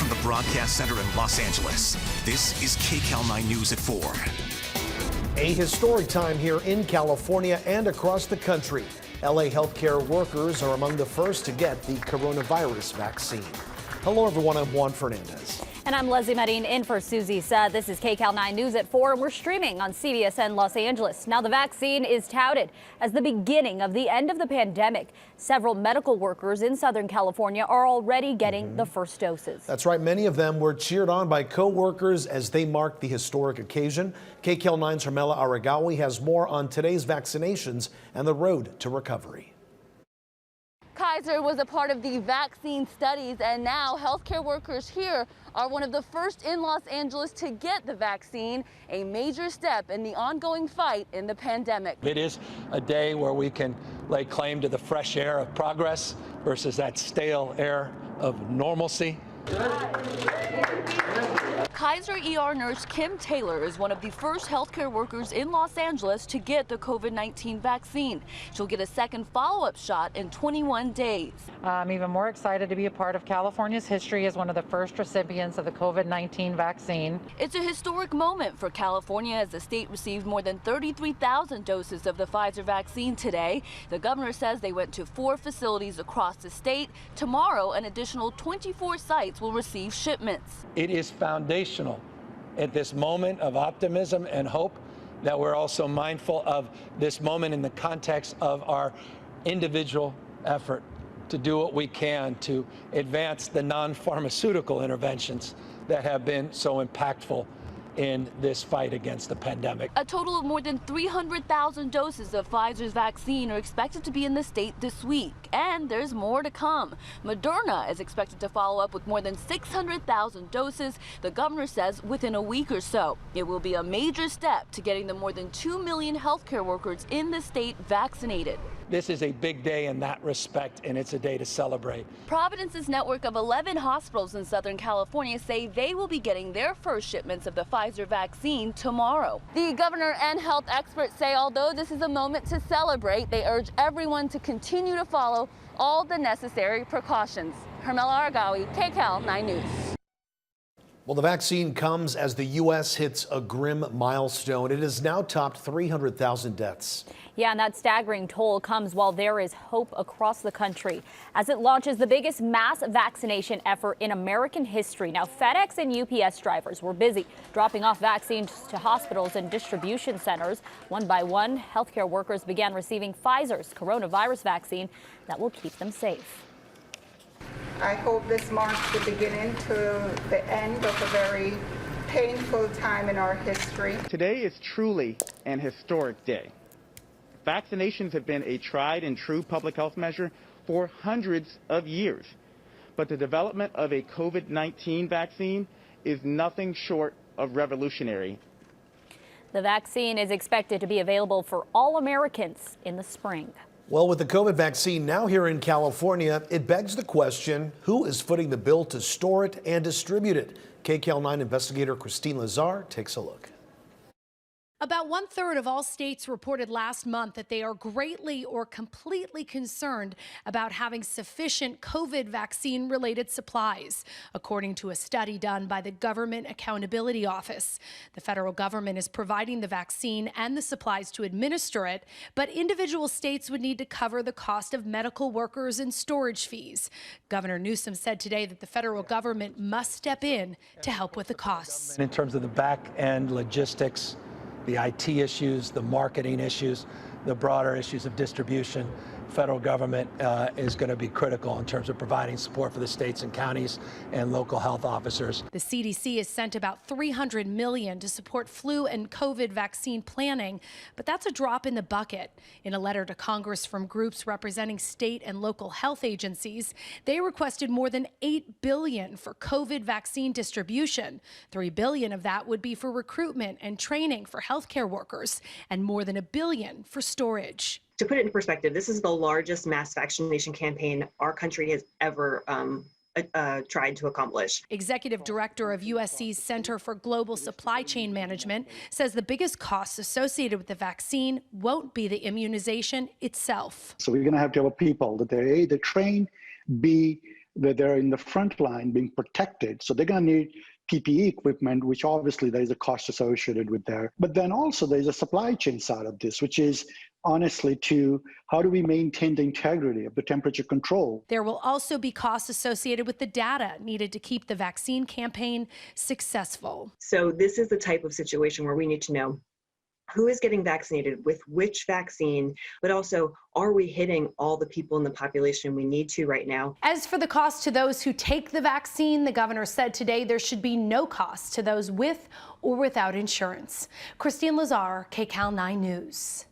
from the broadcast center in Los Angeles, this is KCAL 9 News at 4. A historic time here in California and across the country. LA healthcare workers are among the first to get the coronavirus vaccine. Hello everyone, I'm Juan Fernandez. And I'm Leslie Marin in for Susie Sa. This is KCAL 9 News at 4, and we're streaming on CBSN Los Angeles. Now, the vaccine is touted as the beginning of the end of the pandemic. Several medical workers in Southern California are already getting the first doses. That's right. Many of them were cheered on by co-workers as they marked the historic occasion. KCAL 9's Hermela Aragawi has more on today's vaccinations and the road to recovery. Kaiser was a part of the vaccine studies, and now healthcare workers here are one of the first in Los Angeles to get the vaccine, a major step in the ongoing fight in the pandemic. It is a day where we can lay claim to the fresh air of progress versus that stale air of normalcy. Kaiser ER nurse Kim Taylor is one of the first healthcare workers in Los Angeles to get the COVID-19 vaccine. She'll get a second follow-up shot in 21 days. I'm even more excited to be a part of California's history as one of the first recipients of the COVID-19 vaccine. It's a historic moment for California as the state received more than 33,000 doses of the Pfizer vaccine today. The governor says they went to 4 facilities across the state. Tomorrow, an additional 24 sites will receive shipments. It is foundational at this moment of optimism and hope that we're also mindful of this moment in the context of our individual effort to do what we can to advance the non-pharmaceutical interventions that have been so impactful in this fight against the pandemic. A total of more than 300,000 doses of Pfizer's vaccine are expected to be in the state this week, and there's more to come. Moderna is expected to follow up with more than 600,000 doses, the governor says, within a week or so. It will be a major step to getting the more than 2 million healthcare workers in the state vaccinated. This is a big day in that respect, and it's a day to celebrate. Providence's network of 11 hospitals in Southern California say they will be getting their first shipments of the Pfizer vaccine tomorrow. The governor and health experts say although this is a moment to celebrate, they urge everyone to continue to follow all the necessary precautions. Hermela Aragawi, KCAL 9 News. Well, the vaccine comes as the U.S. hits a grim milestone. It has now topped 300,000 deaths. Yeah, and that staggering toll comes while there is hope across the country as it launches the biggest mass vaccination effort in American history. Now, FedEx and UPS drivers were busy dropping off vaccines to hospitals and distribution centers. One by one, healthcare workers began receiving Pfizer's coronavirus vaccine that will keep them safe. I hope this marks the beginning to the end of a very painful time in our history. Today is truly an historic day. Vaccinations have been a tried and true public health measure for hundreds of years. But the development of a COVID-19 vaccine is nothing short of revolutionary. The vaccine is expected to be available for all Americans in the spring. Well, with the COVID vaccine now here in California, it begs the question, who is footing the bill to store it and distribute it? KCAL 9 investigator Christine Lazar takes a look. About 1/3 of all states reported last month that they are greatly or completely concerned about having sufficient COVID vaccine-related supplies, according to a study done by the Government Accountability Office. The federal government is providing the vaccine and the supplies to administer it, but individual states would need to cover the cost of medical workers and storage fees. Governor Newsom said today that the federal government must step in to help with the costs. In terms of the back-end logistics, the IT issues, the marketing issues, the broader issues of distribution, federal government is going to be critical in terms of providing support for the states and counties and local health officers. The CDC has sent about $300 million to support flu and COVID vaccine planning, but that's a drop in the bucket. In a letter to Congress from groups representing state and local health agencies, they requested more than $8 billion for COVID vaccine distribution. $3 billion of that would be for recruitment and training for healthcare workers, and more than $1 billion for storage. To put it in perspective, this is the largest mass vaccination campaign our country has ever tried to accomplish. Executive Director of USC's Center for Global Supply Chain Management says the biggest costs associated with the vaccine won't be the immunization itself. So we're going to have people that they're A, they're trained, B, where they're in the front line being protected. So they're going to need PPE equipment, which obviously there is a cost associated with there. But then also there's a supply chain side of this, which is honestly to how do we maintain the integrity of the temperature control. There will also be costs associated with the data needed to keep the vaccine campaign successful. So this is the type of situation where we need to know who is getting vaccinated with which vaccine, but also, are we hitting all the people in the population we need to right now? As for the cost to those who take the vaccine, the governor said today there should be no cost to those with or without insurance. Christine Lazar, KCAL 9 News.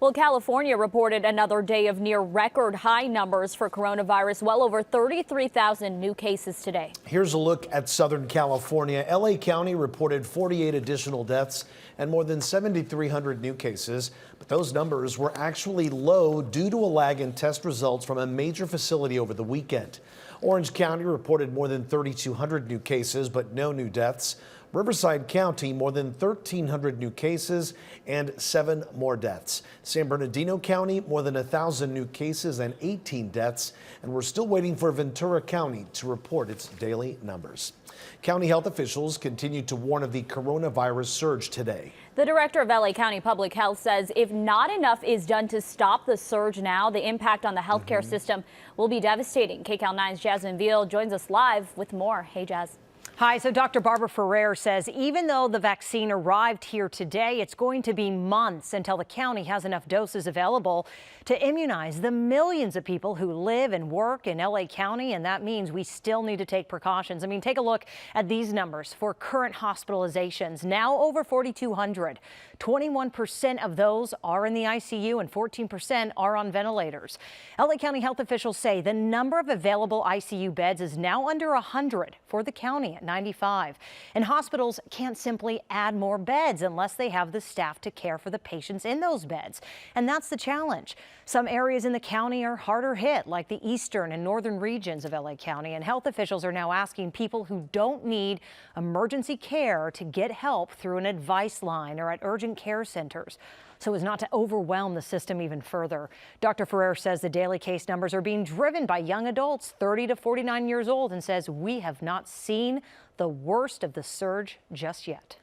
Well, California reported another day of near record high numbers for coronavirus, well over 33,000 new cases today. Here's a look at Southern California. LA County reported 48 additional deaths and more than 7,300 new cases. But those numbers were actually low due to a lag in test results from a major facility over the weekend. Orange County reported more than 3,200 new cases, but no new deaths. Riverside County, more than 1,300 new cases and 7 more deaths. San Bernardino County, more than 1,000 new cases and 18 deaths. And we're still waiting for Ventura County to report its daily numbers. County health officials continue to warn of the coronavirus surge today. The director of LA County Public Health says if not enough is done to stop the surge now, the impact on the healthcare system will be devastating. KCAL 9's Jasmine Veal joins us live with more. Hey, Jazz. Hi, so Dr. Barbara Ferrer says even though the vaccine arrived here today, it's going to be months until the county has enough doses available to immunize the millions of people who live and work in LA County. And that means we still need to take precautions. I mean, take a look at these numbers for current hospitalizations, now over 4,200. 21% of those are in the ICU and 14% are on ventilators. LA County health officials say the number of available ICU beds is now under 100 for the county at 95. And hospitals can't simply add more beds unless they have the staff to care for the patients in those beds. And that's the challenge. Some areas in the county are harder hit, like the eastern and northern regions of LA County. And health officials are now asking people who don't need emergency care to get help through an advice line or at urgent care centers, so as not to overwhelm the system even further. Dr. Ferrer says the daily case numbers are being driven by young adults 30 to 49 years old and says we have not seen the worst of the surge just yet.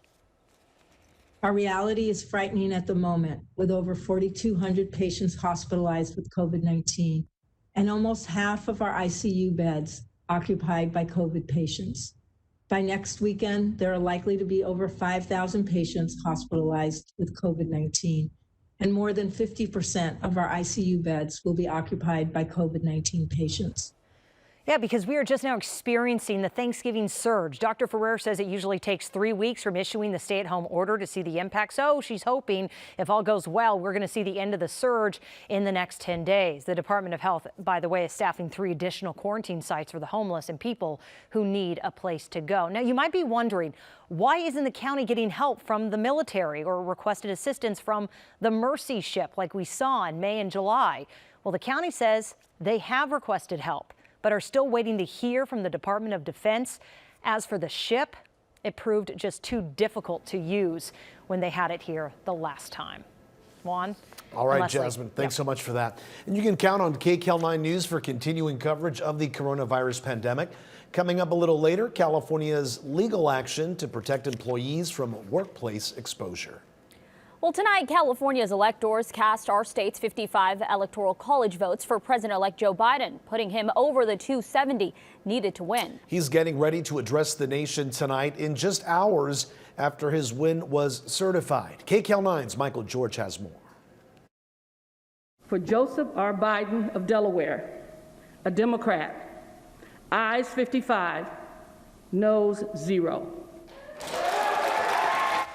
Our reality is frightening at the moment, with over 4,200 patients hospitalized with COVID-19 and almost half of our ICU beds occupied by COVID patients. By next weekend, there are likely to be over 5,000 patients hospitalized with COVID-19, and more than 50% of our ICU beds will be occupied by COVID-19 patients. Yeah, because we are just now experiencing the Thanksgiving surge. Dr. Ferrer says it usually takes 3 weeks from issuing the stay-at-home order to see the impact. So she's hoping if all goes well, we're going to see the end of the surge in the next 10 days. The Department of Health, by the way, is staffing 3 additional quarantine sites for the homeless and people who need a place to go. Now, you might be wondering, why isn't the county getting help from the military or requested assistance from the Mercy ship like we saw in May and July? Well, the county says they have requested help, but are still waiting to hear from the Department of Defense. As for the ship, it proved just too difficult to use when they had it here the last time. Juan? All right, Jasmine, thanks so much for that. And you can count on KCAL 9 News for continuing coverage of the coronavirus pandemic. Coming up a little later, California's legal action to protect employees from workplace exposure. Well, tonight, California's electors cast our state's 55 electoral college votes for President-elect Joe Biden, putting him over the 270 needed to win. He's getting ready to address the nation tonight in just hours after his win was certified. KCAL 9's Michael George has more. For Joseph R. Biden of Delaware, a Democrat, ayes 55, noes 0.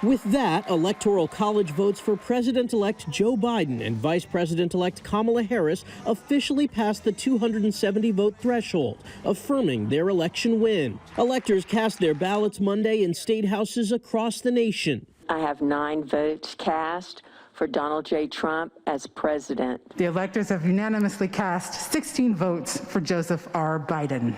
With that, Electoral College votes for President-elect Joe Biden and Vice President-elect Kamala Harris officially passed the 270-vote threshold, affirming their election win. Electors cast their ballots Monday in state houses across the nation. I have 9 votes cast for Donald J. Trump as president. The electors have unanimously cast 16 votes for Joseph R. Biden.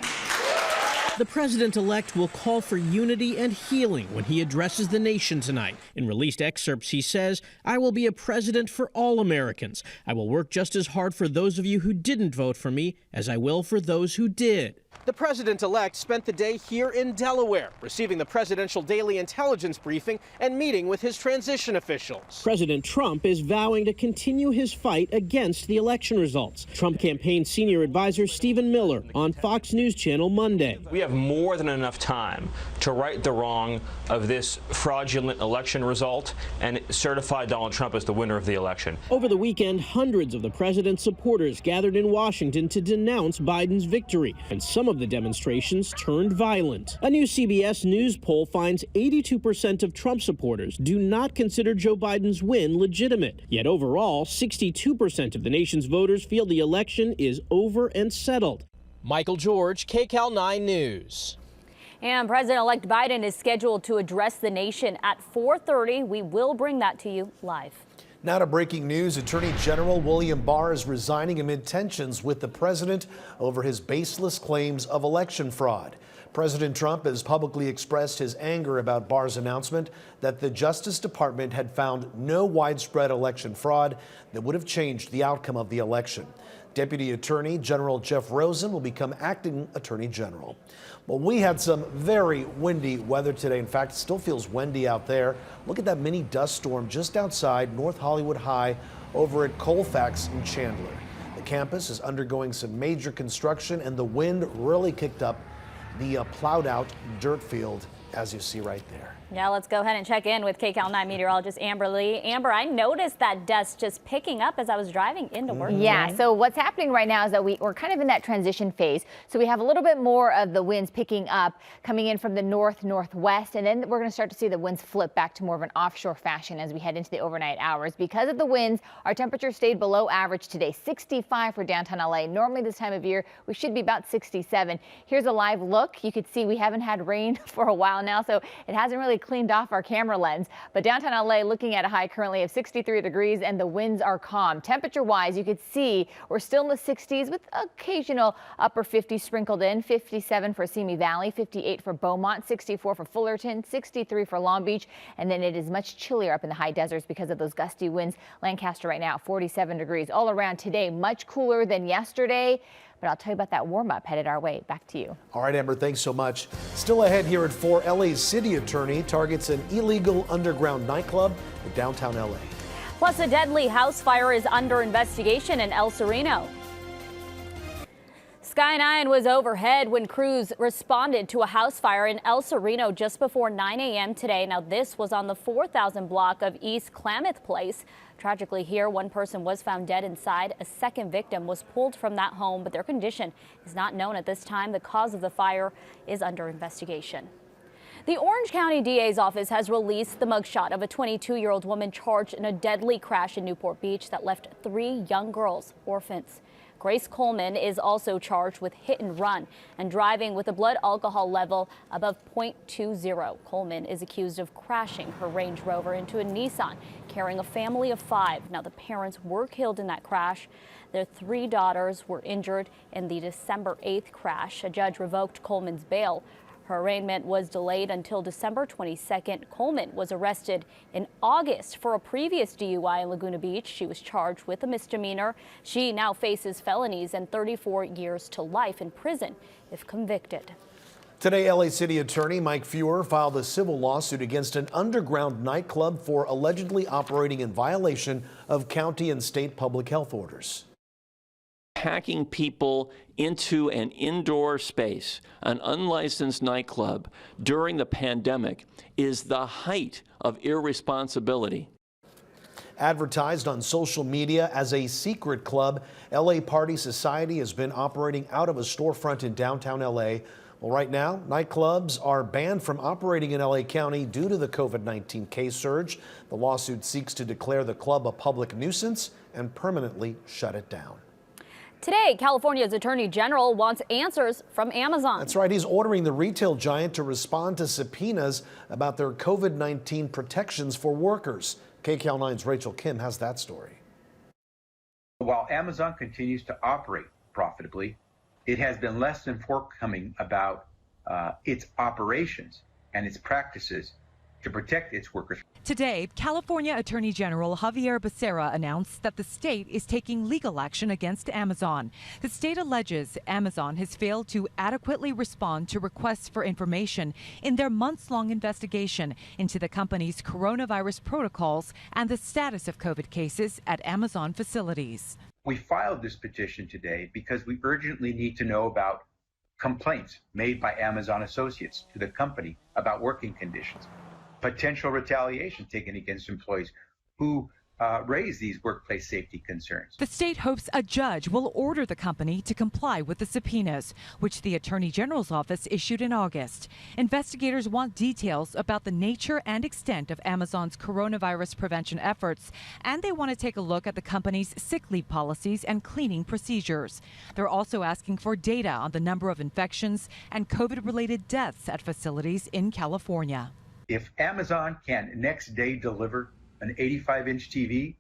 The president-elect will call for unity and healing when he addresses the nation tonight. In released excerpts, he says, "I will be a president for all Americans. I will work just as hard for those of you who didn't vote for me as I will for those who did." The president-elect spent the day here in Delaware, receiving the presidential daily intelligence briefing and meeting with his transition officials. President Trump is vowing to continue his fight against the election results. Trump campaign senior advisor Stephen Miller on Fox News Channel Monday. We have more than enough time to right the wrong of this fraudulent election result and certify Donald Trump as the winner of the election. Over the weekend, hundreds of the president's supporters gathered in Washington to denounce Biden's victory, and some of the demonstrations turned violent. A new CBS News poll finds 82% of Trump supporters do not consider Joe Biden's win legitimate. Yet overall, 62% of the nation's voters feel the election is over and settled. Michael George, KCAL 9 News. And President-elect Biden is scheduled to address the nation at 4:30. We will bring that to you live. Now to breaking news. Attorney General William Barr is resigning amid tensions with the president over his baseless claims of election fraud. President Trump has publicly expressed his anger about Barr's announcement that the Justice Department had found no widespread election fraud that would have changed the outcome of the election. Deputy Attorney General Jeff Rosen will become acting Attorney General. Well, we had some very windy weather today. In fact, it still feels windy out there. Look at that mini dust storm just outside North Hollywood High over at Colfax in Chandler. The campus is undergoing some major construction, and the wind really kicked up the plowed out dirt field, as you see right there. Now let's go ahead and check in with KCAL 9 meteorologist Amber Lee. Amber, I noticed that dust just picking up as I was driving into work. Yeah, so what's happening right now is that we're kind of in that transition phase. So we have a little bit more of the winds picking up, coming in from the northwest, and then we're going to start to see the winds flip back to more of an offshore fashion as we head into the overnight hours. Because of the winds, our temperature stayed below average today, 65 for downtown LA. Normally this time of year, we should be about 67. Here's a live look. You can see we haven't had rain for a while now, so it hasn't really cleaned off our camera lens. But downtown LA looking at a high currently of 63 degrees, and the winds are calm. Temperature wise, you could see we're still in the 60s with occasional upper 50s sprinkled in. 57 for Simi Valley, 58 for Beaumont, 64 for Fullerton, 63 for Long Beach, and then it is much chillier up in the high deserts because of those gusty winds. Lancaster right now 47 degrees. All around today, much cooler than yesterday. But I'll tell you about that warm-up headed our way. Back to you. All right, Amber, thanks so much. Still ahead here at 4, LA's city attorney targets an illegal underground nightclub in downtown LA. Plus, a deadly house fire is under investigation in El Sereno. Sky 9 was overhead when crews responded to a house fire in El Sereno just before 9 a.m. today. Now, this was on the 4000 block of East Klamath Place. Tragically here, one person was found dead inside. A second victim was pulled from that home, but their condition is not known at this time. The cause of the fire is under investigation. The Orange County DA's office has released the mugshot of a 22-year-old woman charged in a deadly crash in Newport Beach that left 3 young girls orphans. Grace Coleman is also charged with hit and run and driving with a blood alcohol level above 0.20. Coleman is accused of crashing her Range Rover into a Nissan carrying a family of 5. Now, the parents were killed in that crash. Their 3 daughters were injured in the December 8th crash. A judge revoked Coleman's bail. Her arraignment was delayed until December 22nd. Coleman was arrested in August for a previous DUI in Laguna Beach. She was charged with a misdemeanor. She now faces felonies and 34 years to life in prison if convicted. Today, LA City Attorney Mike Feuer filed a civil lawsuit against an underground nightclub for allegedly operating in violation of county and state public health orders. Packing people into an indoor space, an unlicensed nightclub, during the pandemic is the height of irresponsibility. Advertised on social media as a secret club, LA Party Society has been operating out of a storefront in downtown LA. Well, right now, nightclubs are banned from operating in LA County due to the COVID-19 case surge. The lawsuit seeks to declare the club a public nuisance and permanently shut it down. Today, California's Attorney General wants answers from Amazon. That's right. He's ordering the retail giant to respond to subpoenas about their COVID-19 protections for workers. KCAL 9's Rachel Kim has that story. While Amazon continues to operate profitably, it has been less than forthcoming about its operations and its practices to protect its workers. Today, California Attorney General Javier Becerra announced that the state is taking legal action against Amazon. The state alleges Amazon has failed to adequately respond to requests for information in their months-long investigation into the company's coronavirus protocols and the status of COVID cases at Amazon facilities. We filed this petition today because we urgently need to know about complaints made by Amazon associates to the company about working conditions, potential retaliation taken against employees who raise these workplace safety concerns. The state hopes a judge will order the company to comply with the subpoenas, which the Attorney General's office issued in August. Investigators want details about the nature and extent of Amazon's coronavirus prevention efforts, and they want to take a look at the company's sick leave policies and cleaning procedures. They're also asking for data on the number of infections and COVID-related deaths at facilities in California. If Amazon can next day deliver an 85-inch TV,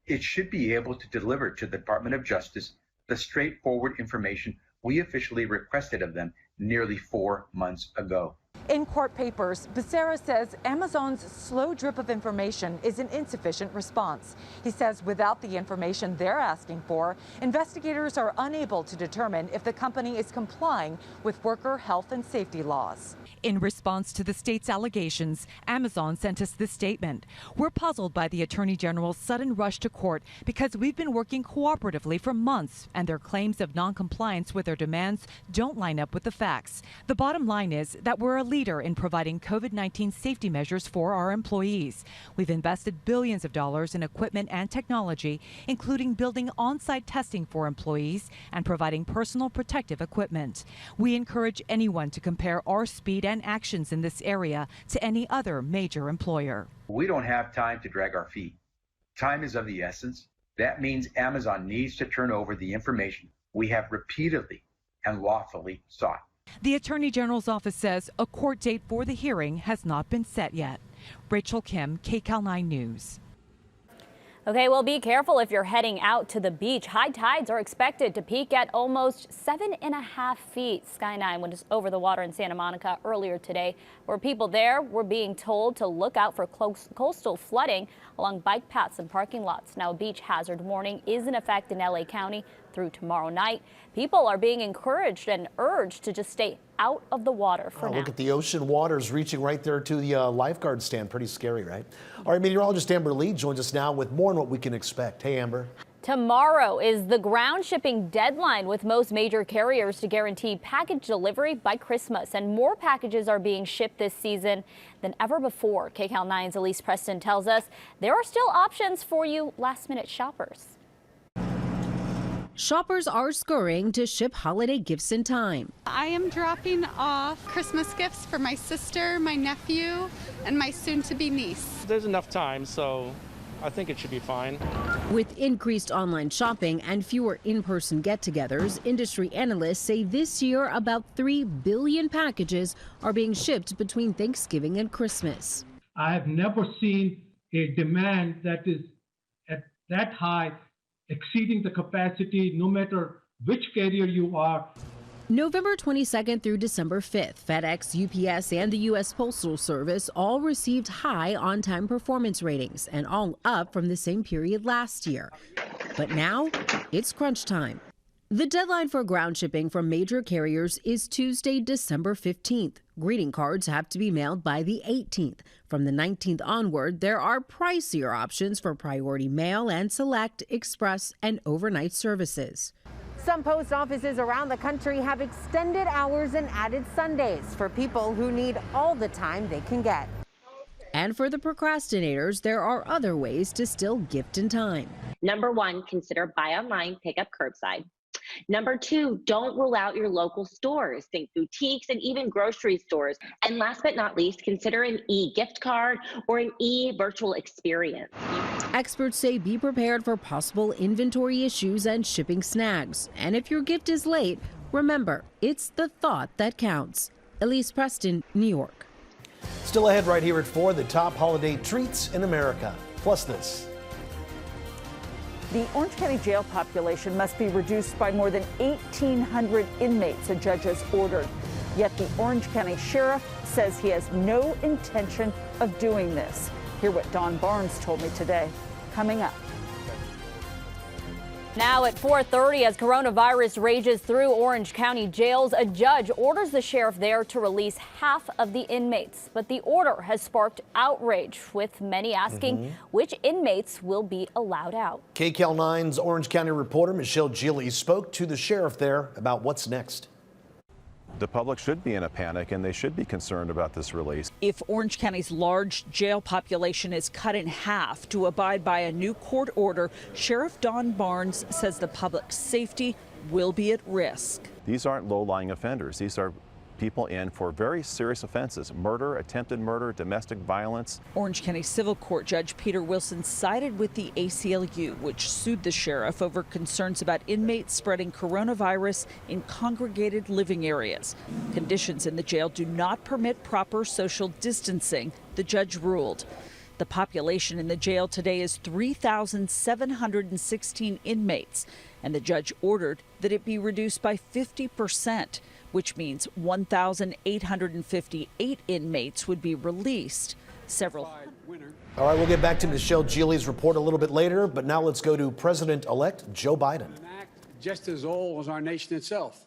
it should be able to deliver to the Department of Justice the straightforward information we officially requested of them nearly 4 months ago. In court papers, Becerra says Amazon's slow drip of information is an insufficient response. He says without the information they're asking for, investigators are unable to determine if the company is complying with worker health and safety laws. In response to the state's allegations, Amazon sent us this statement. We're puzzled by the Attorney General's sudden rush to court because we've been working cooperatively for months, and their claims of noncompliance with their demands don't line up with the facts. The bottom line is that we're a leader in providing COVID-19 safety measures for our employees. We've invested billions of dollars in equipment and technology, including building on-site testing for employees and providing personal protective equipment. We encourage anyone to compare our speed and actions in this area to any other major employer. We don't have time to drag our feet. Time is of the essence. That means Amazon needs to turn over the information we have repeatedly and lawfully sought. The Attorney General's office says a court date for the hearing has not been set yet. Rachel Kim, KCAL 9 News. Okay, well, be careful if you're heading out to the beach. High tides are expected to peak at almost 7.5 feet. Sky 9 was over the water in Santa Monica earlier today, where people there were being told to look out for coastal flooding along bike paths and parking lots. Now, a beach hazard warning is in effect in LA County through tomorrow night. People are being encouraged and urged to just stay out of the water for now. Look at the ocean waters reaching right there to the lifeguard stand. Pretty scary, right? All right, meteorologist Amber Lee joins us now with more on what we can expect. Hey, Amber. Tomorrow is the ground shipping deadline, with most major carriers to guarantee package delivery by Christmas. And more packages are being shipped this season than ever before. KCAL 9's Elise Preston tells us there are still options for you last-minute shoppers. Shoppers are scurrying to ship holiday gifts in time. I am dropping off Christmas gifts for my sister, my nephew, and my soon-to-be niece. There's enough time, so I think it should be fine. With increased online shopping and fewer in-person get-togethers, industry analysts say this year about 3 billion packages are being shipped between Thanksgiving and Christmas. I have never seen a demand that is at that high, exceeding the capacity no matter which carrier you are. November 22nd through December 5th, FedEx, UPS, and the U.S. Postal Service all received high on-time performance ratings, and all up from the same period last year. But now, it's crunch time. The deadline for ground shipping from major carriers is Tuesday, December 15th. Greeting cards have to be mailed by the 18th. From the 19th onward, there are pricier options for priority mail and select, express, and overnight services. Some post offices around the country have extended hours and added Sundays for people who need all the time they can get. And for the procrastinators, there are other ways to still gift in time. Number 1, consider buy online, pick up curbside. Number 2, don't rule out your local stores. Think boutiques and even grocery stores. And last but not least, consider an e-gift card or an e-virtual experience. Experts say be prepared for possible inventory issues and shipping snags. And if your gift is late, remember, it's the thought that counts. Elise Preston, New York. Still ahead right here at 4, the top holiday treats in America. Plus this. The Orange County jail population must be reduced by more than 1,800 inmates, a judge has ordered. Yet the Orange County Sheriff says he has no intention of doing this. Hear what Don Barnes told me today. Coming up. Now at 4:30, as coronavirus rages through Orange County jails, a judge orders the sheriff there to release half of the inmates. But the order has sparked outrage, with many asking which inmates will be allowed out. KCAL 9's Orange County reporter Michelle Gili spoke to the sheriff there about what's next. The public should be in a panic, and they should be concerned about this release. If Orange County's large jail population is cut in half to abide by a new court order, Sheriff Don Barnes says the public's safety will be at risk. These aren't low-lying offenders. These are people in for very serious offenses: murder, attempted murder, domestic violence. Orange County Civil Court Judge Peter Wilson sided with the ACLU, which sued the sheriff over concerns about inmates spreading coronavirus in congregated living areas. Conditions in the jail do not permit proper social distancing, the judge ruled. The population in the jail today is 3,716 inmates, and the judge ordered that it be reduced by 50%. Which means 1,858 inmates would be released. Several. All right, we'll get back to Michelle Gili's report a little bit later, but now let's go to President-elect Joe Biden. Just as old as our nation itself.